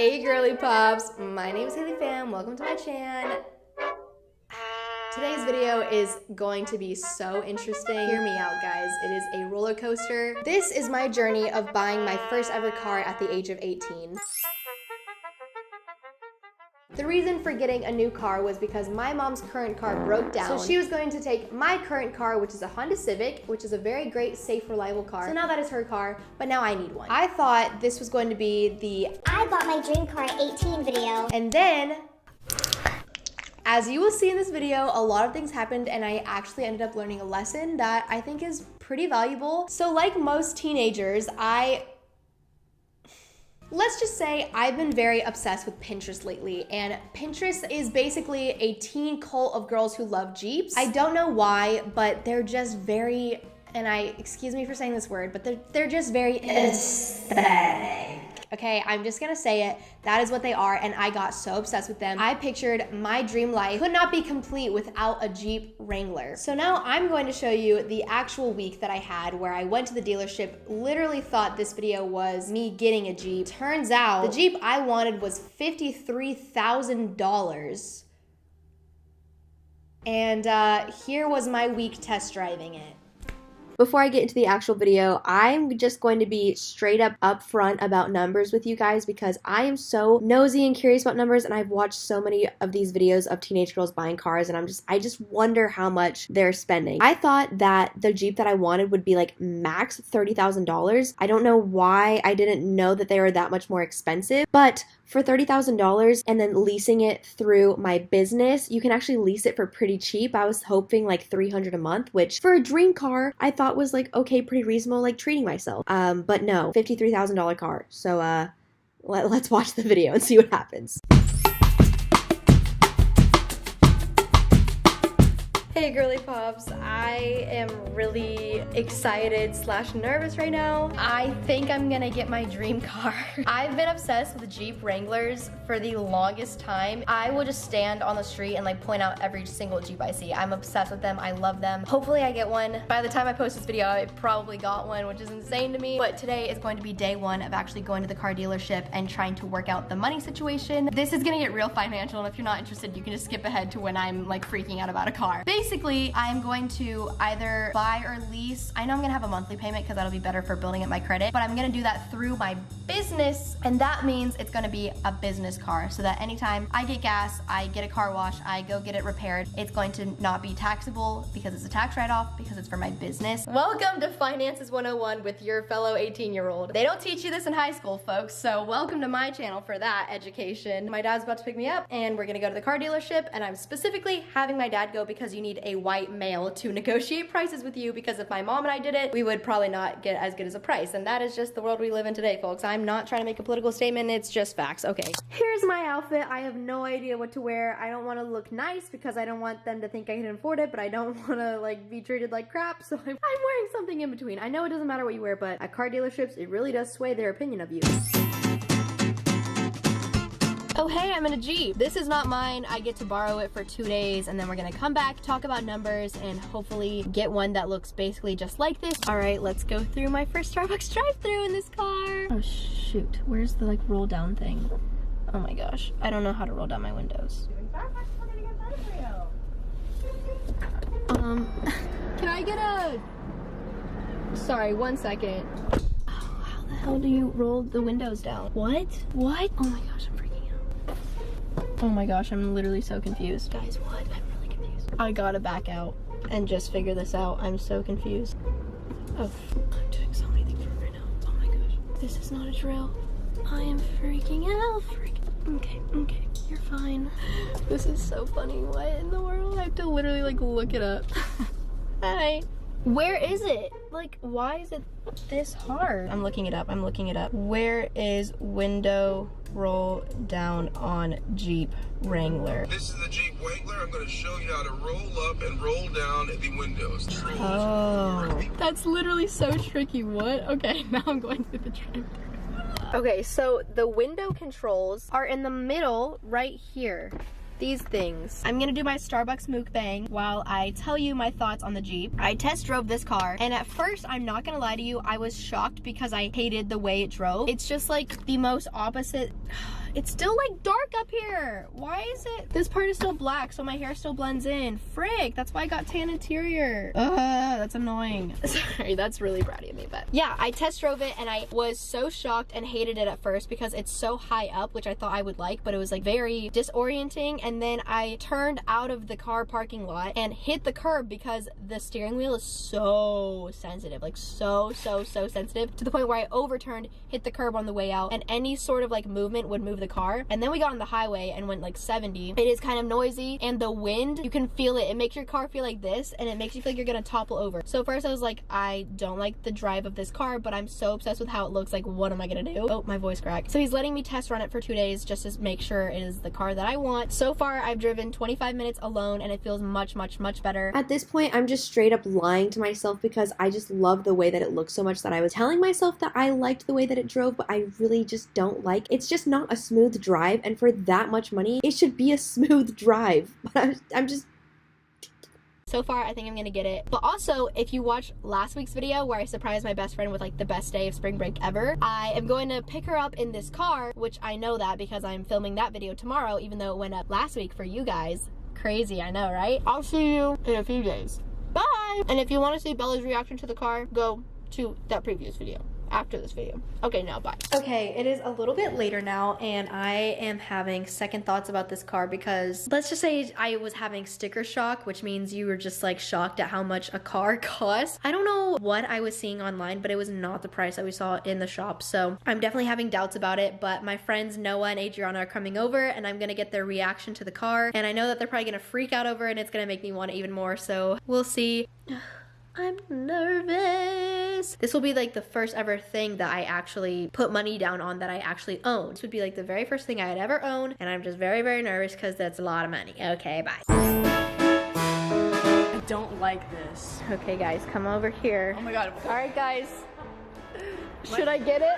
Hey girly pops, my name is Haley Pham, welcome to my channel. Today's video is going to be so interesting. Hear me out guys, it is a roller coaster. This is my journey of buying my first ever car at the age of 18. The reason for getting a new car was because my mom's current car broke down. So she was going to take my current car, which is a Honda Civic, which is a very great, safe, reliable car. So now that is her car, but now I need one. I thought this was going to be the I bought my dream car at 18 video. And then, as you will see in this video, a lot of things happened and I actually ended up learning a lesson that I think is pretty valuable. So like most teenagers, let's just say I've been very obsessed with Pinterest lately, and Pinterest is basically a teen cult of girls who love Jeeps. I don't know why, but they're just very, excuse me for saying this word, but they're just very aesthetic. Okay, I'm just gonna say it. That is what they are, and I got so obsessed with them. I pictured my dream life could not be complete without a Jeep Wrangler. So now I'm going to show you the actual week that I had where I went to the dealership, literally thought this video was me getting a Jeep. Turns out the Jeep I wanted was $53,000. And here was my week test driving it. Before I get into the actual video, I'm just going to be straight up upfront about numbers with you guys because I am so nosy and curious about numbers, and I've watched so many of these videos of teenage girls buying cars, and I just wonder how much they're spending. I thought that the Jeep that I wanted would be like max $30,000. I don't know why I didn't know that they were that much more expensive, but for $30,000 and then leasing it through my business, you can actually lease it for pretty cheap. I was hoping like $300 a month, which for a dream car, I thought was like, okay, pretty reasonable, like treating myself. But no, $53,000 car. So let's watch the video and see what happens. Hey girly pops, I am really excited / nervous right now. I think I'm gonna get my dream car. I've been obsessed with Jeep Wranglers for the longest time. I will just stand on the street and like point out every single Jeep I see. I'm obsessed with them, I love them. Hopefully I get one. By the time I post this video, I probably got one, which is insane to me. But today is going to be day one of actually going to the car dealership and trying to work out the money situation. This is gonna get real financial, and if you're not interested, you can just skip ahead to when I'm like freaking out about a car. Basically, I'm going to either buy or lease. I know I'm gonna have a monthly payment because that'll be better for building up my credit, but I'm gonna do that through my business, and that means it's gonna be a business car so that anytime I get gas, I get a car wash, I go get it repaired, it's going to not be taxable because it's a tax write-off because it's for my business. Welcome to Finances 101 with your fellow 18-year-old. They don't teach you this in high school, folks, so welcome to my channel for that education. My dad's about to pick me up and we're gonna go to the car dealership, and I'm specifically having my dad go because you need a white male to negotiate prices with you, because if my mom and I did it, we would probably not get as good as a price, and that is just the world we live in today, folks. I'm not trying to make a political statement, it's just facts. Okay, here's my outfit. I have no idea what to wear. I don't want to look nice because I don't want them to think I can afford it, but I don't want to like be treated like crap, so I'm wearing something in between. I know it doesn't matter what you wear, but at car dealerships, it really does sway their opinion of you. Oh hey, I'm in a Jeep. This is not mine. I get to borrow it for 2 days, and then we're gonna come back, talk about numbers, and hopefully get one that looks basically just like this. All right, let's go through my first Starbucks drive-through in this car. Oh shoot, where's the like roll down thing? Oh my gosh, I don't know how to roll down my windows. Can I get a... Sorry, 1 second. Oh, how the hell do you roll the windows down? What? What? Oh my gosh, I'm freaking out. Oh my gosh, I'm literally so confused. Guys, what? I'm really confused. I gotta back out and just figure this out. I'm so confused. Oh, I'm doing so many things right now. Oh my gosh. This is not a drill. I am freaking out. Okay, you're fine. This is so funny. What in the world? I have to literally like look it up. Hi. Where is it? Like, why is it this hard? I'm looking it up. Where is window roll down on Jeep Wrangler? This is the Jeep Wrangler. I'm going to show you how to roll up and roll down the windows. Oh, that's literally so tricky. What? Okay, now I'm going to the drive-thru. Okay, so the window controls are in the middle right here. these things. I'm gonna do my Starbucks mukbang while I tell you my thoughts on the Jeep. I test drove this car, and at first, I'm not gonna lie to you, I was shocked because I hated the way it drove. It's just like the most opposite. It's still like dark up here. Why is it? This part is still black, so my hair still blends in. Frick, that's why I got tan interior. That's annoying. Sorry, that's really bratty of me, but yeah, I test drove it and I was so shocked and hated it at first because it's so high up, which I thought I would like, but it was like very disorienting. And then I turned out of the car parking lot and hit the curb because the steering wheel is so sensitive, like so sensitive, to the point where I overturned, hit the curb on the way out, and any sort of like movement would move the car. And then we got on the highway and went like 70. It is kind of noisy, and the wind, you can feel it. It makes your car feel like this, and it makes you feel like you're gonna topple over. So first I was like, I don't like the drive of this car, but I'm so obsessed with how it looks, like what am I gonna do? Oh, my voice cracked. So he's letting me test run it for 2 days just to make sure it is the car that I want. So far I've driven 25 minutes alone and it feels much better. At this point, I'm just straight up lying to myself because I just love the way that it looks so much that I was telling myself that I liked the way that it drove, but I really just don't like. It's just not a smooth drive, and for that much money, it should be a smooth drive. But I'm just... So far, I think I'm gonna get it. But also, if you watched last week's video where I surprised my best friend with like the best day of spring break ever, I am going to pick her up in this car, which I know that because I'm filming that video tomorrow, even though it went up last week for you guys. Crazy, I know, right? I'll see you in a few days. Bye! And if you want to see Bella's reaction to the car, go to that previous video after this video. Okay, now bye. Okay, it is a little bit later now, and I am having second thoughts about this car because let's just say I was having sticker shock, which means you were just like shocked at how much a car costs. I don't know what I was seeing online, but it was not the price that we saw in the shop, so I'm definitely having doubts about it. But my friends Noah and Adriana are coming over, and I'm gonna get their reaction to the car, and I know that they're probably gonna freak out over it, and it's gonna make me want it even more, so we'll see. I'm nervous. This will be like the first ever thing that I actually put money down on that I actually own. This would be like the very first thing I had ever owned, and I'm just very nervous because that's a lot of money. Okay, bye. I don't like this. Okay, guys, come over here. Oh my god. All right, guys. Should I get it?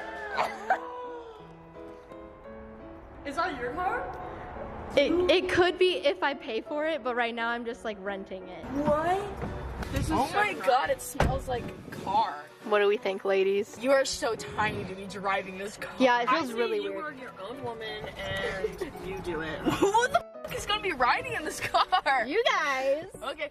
Is that your car? It could be if I pay for it, but right now I'm just like renting it. What? This is oh my god, it smells like car. What do we think, ladies? You are so tiny to be driving this car. Yeah, it feels really weird. You are your own woman and you do it. Who the f is gonna be riding in this car? You guys. Okay.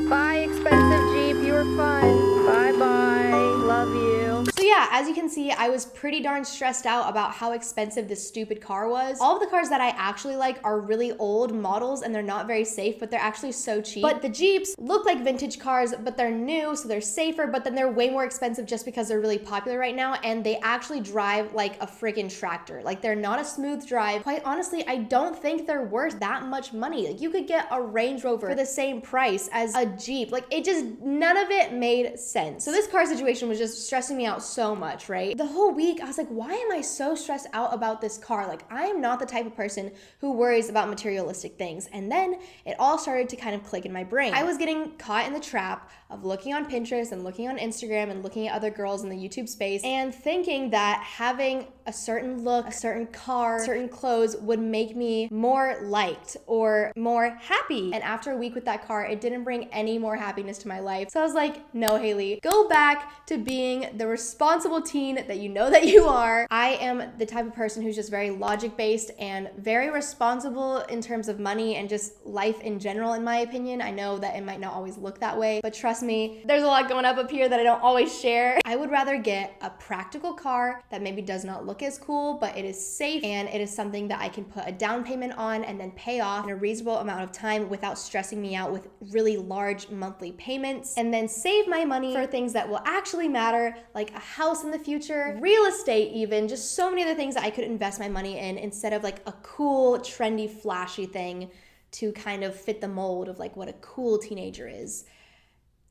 Bye, expensive Jeep. You were fun. Bye-bye. Love you. So yeah, as you can see, I was pretty darn stressed out about how expensive this stupid car was. All of the cars that I actually like are really old models and they're not very safe, but they're actually so cheap. But the Jeeps look like vintage cars, but they're new, so they're safer, but then they're way more expensive just because they're really popular right now, and they actually drive like a freaking tractor. Like, they're not a smooth drive. Quite honestly, I don't think they're worth that much money. Like, you could get a Range Rover for the same price as a Jeep. Like, it just, none of it made sense. So this car situation was just stressing me out so much, right? The whole week, I was like, why am I so stressed out about this car? Like, I am not the type of person who worries about materialistic things. And then it all started to kind of click in my brain. I was getting caught in the trap of looking on Pinterest and looking on Instagram and looking at other girls in the YouTube space and thinking that having a certain look, a certain car, certain clothes would make me more liked or more happy. And after a week with that car, it didn't bring any more happiness to my life. So I was like, no, Haley, go back to being the responsible teen that you know that you are. I am the type of person who's just very logic-based and very responsible in terms of money and just life in general, in my opinion. I know that it might not always look that way, but trust me, there's a lot going up here that I don't always share. I would rather get a practical car that maybe does not look as cool, but it is safe and it is something that I can put a down payment on and then pay off in a reasonable amount of time without stressing me out with really large monthly payments, and then save my money for things that will actually matter, like a house in the future, real estate even, just so many other things that I could invest my money in instead of like a cool, trendy, flashy thing to kind of fit the mold of like what a cool teenager is,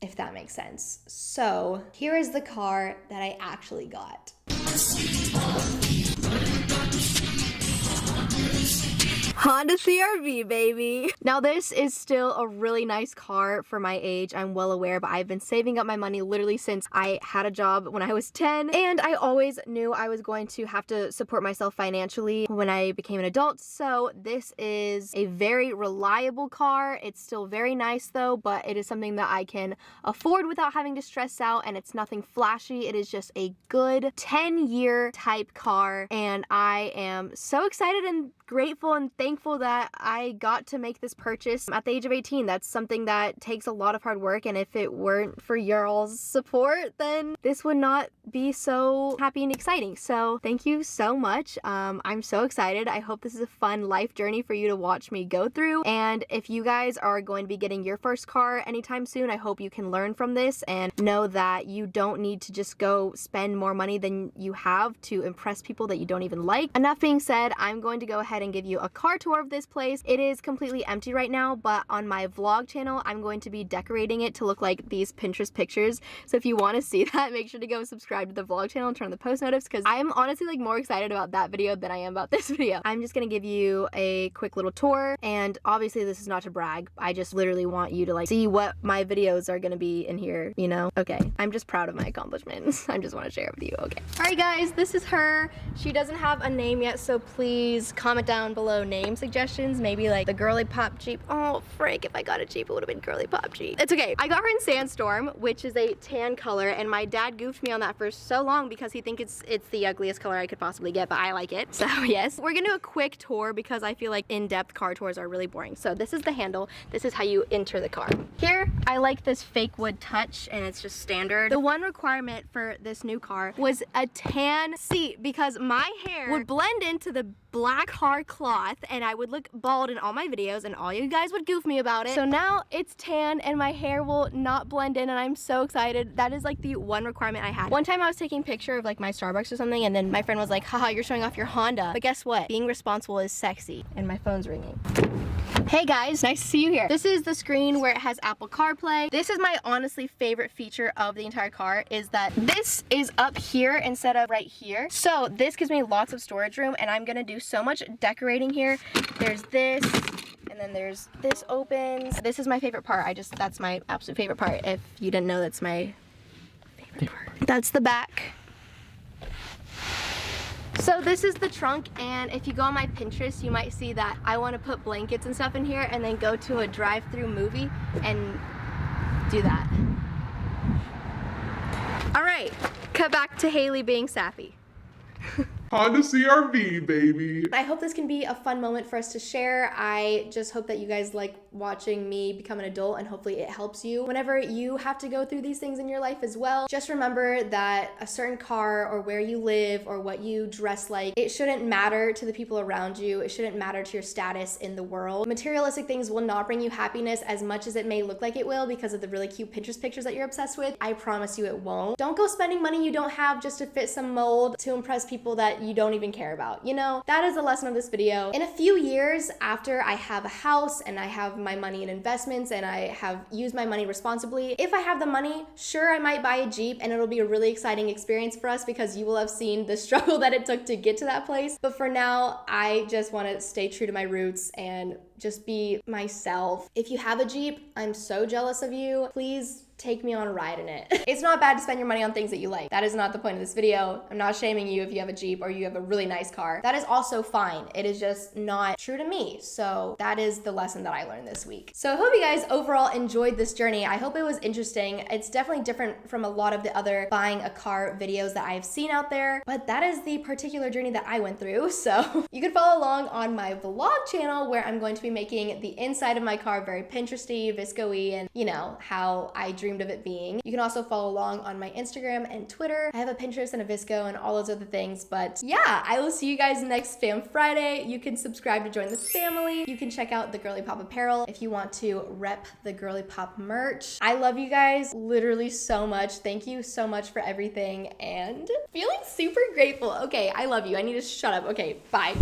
if that makes sense. So here is the car that I actually got. Honda CR-V, baby. Now this is still a really nice car for my age, I'm well aware, but I've been saving up my money literally since I had a job when I was 10, and I always knew I was going to have to support myself financially when I became an adult, so this is a very reliable car. It's still very nice though, but it is something that I can afford without having to stress out, and it's nothing flashy. It is just a good 10-year type car, and I am so excited and grateful and thankful that I got to make this purchase at the age of 18. That's something that takes a lot of hard work, and if it weren't for y'all's support, then this would not be so happy and exciting. So thank you so much. I'm so excited. I hope this is a fun life journey for you to watch me go through, and if you guys are going to be getting your first car anytime soon, I hope you can learn from this and know that you don't need to just go spend more money than you have to impress people that you don't even like. Enough being said, I'm going to go ahead and give you a car tour of this place. It is completely empty right now, but on my vlog channel, I'm going to be decorating it to look like these Pinterest pictures. So if you want to see that, make sure to go subscribe to the vlog channel and turn on the post notifications, because I'm honestly like more excited about that video than I am about this video. I'm just gonna give you a quick little tour, and obviously this is not to brag. I just literally want you to like see what my videos are gonna be in here, you know? Okay, I'm just proud of my accomplishments. I just want to share it with you, okay? Alright guys, this is her. She doesn't have a name yet, so please comment down below name suggestions. Maybe like the Girly Pop Jeep. Oh frick, if I got a Jeep, it would have been Girly Pop Jeep. It's okay. I got her in Sandstorm, which is a tan color, and my dad goofed me on that for so long because he thinks it's the ugliest color I could possibly get, but I like it. So yes, we're gonna do a quick tour because I feel like in-depth car tours are really boring. So this is the handle. This is how you enter the car. Here, I like this fake wood touch, and it's just standard. The one requirement for this new car was a tan seat because my hair would blend into the black car cloth and I would look bald in all my videos and all you guys would goof me about it. So now it's tan and my hair will not blend in, and I'm so excited. That is like the one requirement I had. One time I was taking a picture of like my Starbucks or something, and then my friend was like, haha, you're showing off your Honda. But guess what? Being responsible is sexy. And my phone's ringing. Hey guys, nice to see you here. This is the screen where it has Apple CarPlay. This is my honestly favorite feature of the entire car, is that this is up here instead of right here. So this gives me lots of storage room, and I'm gonna do so much decorating here. There's this, and then there's this opens. This is my favorite part. That's my absolute favorite part. If you didn't know, that's my favorite part. That's the back. So this is the trunk, and if you go on my Pinterest, you might see that I want to put blankets and stuff in here and then go to a drive-through movie and do that. All right, cut back to Haley being sappy. Honda CR-V, baby. I hope this can be a fun moment for us to share. I just hope that you guys like watching me become an adult, and hopefully it helps you whenever you have to go through these things in your life as well. Just remember that a certain car or where you live or what you dress like, it shouldn't matter to the people around you. It shouldn't matter to your status in the world. Materialistic things will not bring you happiness as much as it may look like it will because of the really cute Pinterest pictures that you're obsessed with. I promise you it won't. Don't go spending money you don't have just to fit some mold to impress people that you don't even care about. You know, that is the lesson of this video. In a few years after I have a house and I have my money in investments and I have used my money responsibly, if I have the money, sure, I might buy a Jeep, and it'll be a really exciting experience for us because you will have seen the struggle that it took to get to that place. But for now, I just want to stay true to my roots and just be myself. If you have a Jeep, I'm so jealous of you. Please take me on a ride in it. It's not bad to spend your money on things that you like. That is not the point of this video. I'm not shaming you if you have a Jeep or you have a really nice car. That is also fine. It is just not true to me. So that is the lesson that I learned this week. So I hope you guys overall enjoyed this journey. I hope it was interesting. It's definitely different from a lot of the other buying a car videos that I've seen out there, but that is the particular journey that I went through. So you can follow along on my vlog channel where I'm going to be making the inside of my car very Pinteresty, visco-y, and you know, how I dreamed of it being. You can also follow along on my Instagram and Twitter. I have a Pinterest and a Visco and all those other things, but yeah, I will see you guys next Fam Friday. You can subscribe to join the family. You can check out the Girly Pop apparel if you want to rep the Girly Pop merch. I love you guys literally so much. Thank you so much for everything, and feeling super grateful. Okay, I love you. I need to shut up. Okay, bye.